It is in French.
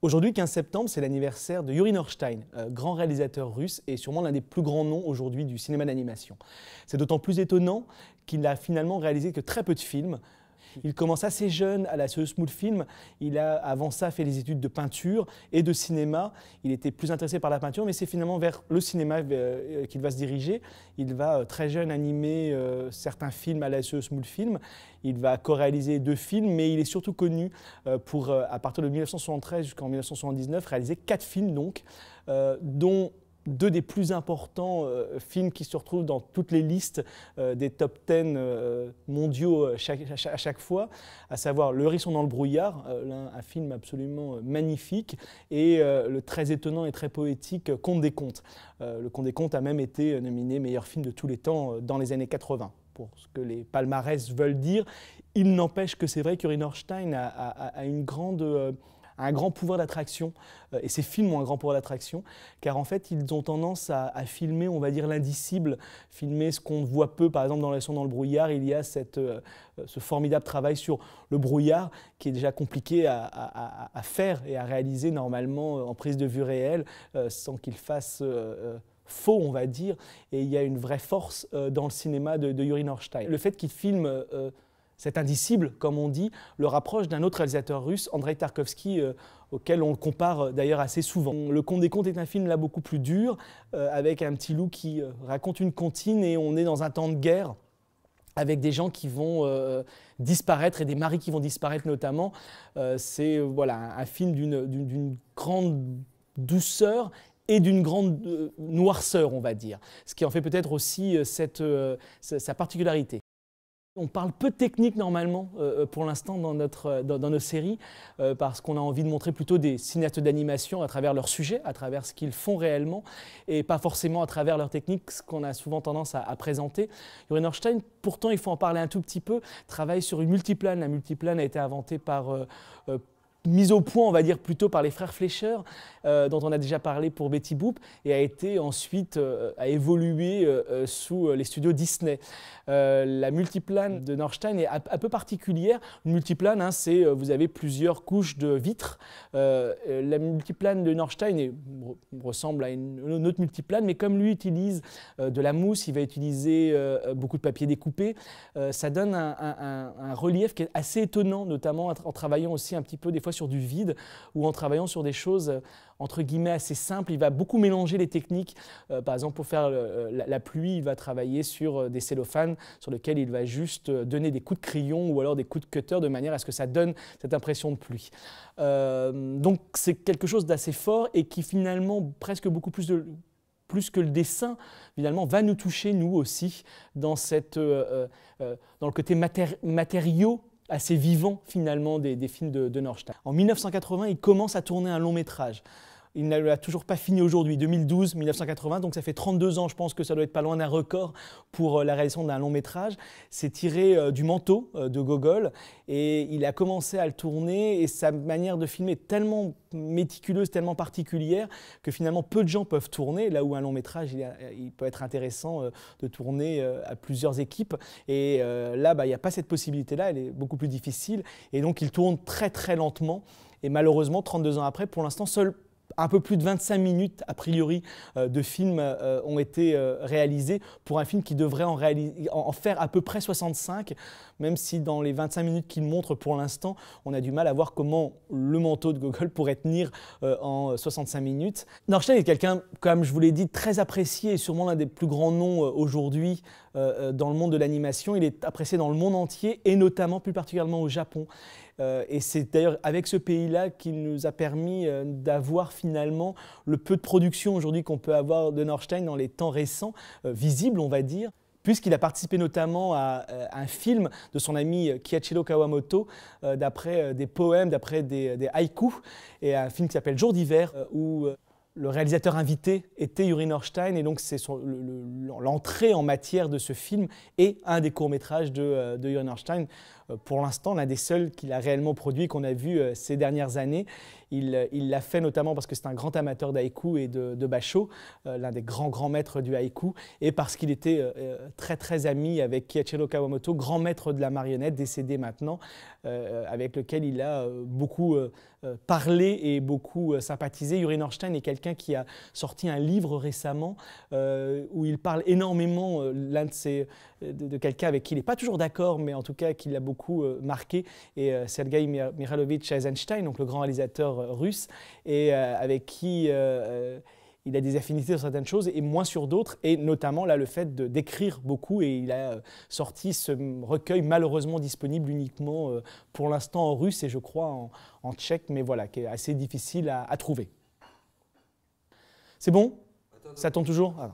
Aujourd'hui, 15 septembre, c'est l'anniversaire de Yuri Norstein, grand réalisateur russe et sûrement l'un des plus grands noms aujourd'hui du cinéma d'animation. C'est d'autant plus étonnant qu'il n'a finalement réalisé que très peu de films. Il commence assez jeune à la Smooth Film. Il a avant ça fait des études de peinture et de cinéma. Il était plus intéressé par la peinture, mais c'est finalement vers le cinéma qu'il va se diriger. Il va très jeune animer certains films à la Smooth Film. Il va co-réaliser 2 films, mais il est surtout connu pour, à partir de 1973 jusqu'en 1979, réaliser 4 films donc, dont 2 des plus importants films qui se retrouvent dans toutes les listes des top 10 mondiaux à chaque fois, à savoir Le Hérisson dans le brouillard, un film absolument magnifique, et le très étonnant et très poétique Conte des Contes. Le Conte des Contes a même été nominé meilleur film de tous les temps dans les années 80. Pour ce que les palmarès veulent dire, il n'empêche que c'est vrai que Yuri Norstein a un grand pouvoir d'attraction, et ces films ont un grand pouvoir d'attraction, car en fait ils ont tendance à filmer, on va dire, l'indicible, filmer ce qu'on voit peu. Par exemple dans Le Hérisson dans le brouillard, il y a ce formidable travail sur le brouillard qui est déjà compliqué à faire et à réaliser normalement en prise de vue réelle, sans qu'il fasse faux, on va dire, et il y a une vraie force dans le cinéma de Yuri Norstein. Le fait qu'il filme cet indicible, comme on dit, le rapproche d'un autre réalisateur russe, Andrei Tarkovsky, auquel on le compare d'ailleurs assez souvent. Le Conte des Contes est un film là beaucoup plus dur, avec un petit loup qui raconte une comptine, et on est dans un temps de guerre, avec des gens qui vont disparaître et des maris qui vont disparaître notamment. C'est voilà, un film d'une grande douceur et d'une grande noirceur, on va dire, ce qui en fait peut-être aussi sa particularité. On parle peu de technique normalement pour l'instant dans nos séries, parce qu'on a envie de montrer plutôt des cinéastes d'animation à travers leur sujet, à travers ce qu'ils font réellement, et pas forcément à travers leur technique, ce qu'on a souvent tendance à présenter. Yuri Norstein, pourtant il faut en parler un tout petit peu, travaille sur une multiplane. La multiplane a été inventée mise au point, on va dire, plutôt par les frères Fleischer, dont on a déjà parlé pour Betty Boop, et a été ensuite a évolué sous les studios Disney. La multiplane de Norstein est un peu particulière. Une multiplane, c'est vous avez plusieurs couches de vitres. La multiplane de Norstein ressemble à une autre multiplane, mais comme lui utilise de la mousse, il va utiliser beaucoup de papier découpé. Ça donne un relief qui est assez étonnant, notamment en travaillant aussi un petit peu des fois sur du vide, ou en travaillant sur des choses entre guillemets assez simples. Il va beaucoup mélanger les techniques. Par exemple, pour faire la pluie, il va travailler sur des cellophanes sur lesquels il va juste donner des coups de crayon ou alors des coups de cutter de manière à ce que ça donne cette impression de pluie. Donc c'est quelque chose d'assez fort et qui finalement, presque beaucoup plus que le dessin, finalement, va nous toucher nous aussi dans le côté matériaux assez vivant finalement des films de Norstein. En 1980, il commence à tourner un long métrage. Il ne l'a toujours pas fini aujourd'hui, 2012-1980, donc ça fait 32 ans, je pense que ça doit être pas loin d'un record pour la réalisation d'un long métrage. C'est tiré du Manteau de Gogol, et il a commencé à le tourner, et sa manière de filmer est tellement méticuleuse, tellement particulière, que finalement peu de gens peuvent tourner, là où un long métrage, il peut être intéressant de tourner à plusieurs équipes, et là, il n'y a pas cette possibilité-là, elle est beaucoup plus difficile, et donc il tourne très très lentement, et malheureusement, 32 ans après, pour l'instant, seul un peu plus de 25 minutes, a priori, de films ont été réalisés pour un film qui devrait en faire à peu près 65, même si dans les 25 minutes qu'il montre pour l'instant, on a du mal à voir comment le Manteau de Gogol pourrait tenir en 65 minutes. Norstein est quelqu'un, comme je vous l'ai dit, très apprécié et sûrement l'un des plus grands noms aujourd'hui dans le monde de l'animation. Il est apprécié dans le monde entier et notamment plus particulièrement au Japon. Et c'est d'ailleurs avec ce pays-là qu'il nous a permis d'avoir finalement le peu de production aujourd'hui qu'on peut avoir de Norstein dans les temps récents, visible on va dire, puisqu'il a participé notamment à un film de son ami Kiichiro Kawamoto, d'après des poèmes, d'après des haïkus, et un film qui s'appelle Jour d'hiver, où le réalisateur invité était Yuri Norstein, et donc c'est l'entrée en matière de ce film et un des courts-métrages de Yuri Norstein, pour l'instant l'un des seuls qu'il a réellement produit, qu'on a vu ces dernières années. Il l'a fait notamment parce que c'est un grand amateur d'haïku et de basho, l'un des grands maîtres du haïku, et parce qu'il était très ami avec Kiichiro Kawamoto, grand maître de la marionnette, décédé maintenant, avec lequel il a beaucoup parlé et beaucoup sympathisé. Yuri Norstein est quelqu'un qui a sorti un livre récemment où il parle énormément de quelqu'un avec qui il n'est pas toujours d'accord, mais en tout cas qui l'a beaucoup marqué, et Sergei Mikhailovich Eisenstein, donc le grand réalisateur russe, et avec qui il a des affinités sur certaines choses et moins sur d'autres, et notamment là le fait d'écrire beaucoup, et il a sorti ce recueil malheureusement disponible uniquement pour l'instant en russe et je crois en tchèque, mais voilà, qui est assez difficile à trouver. C'est bon? Ça tombe toujours? Ah.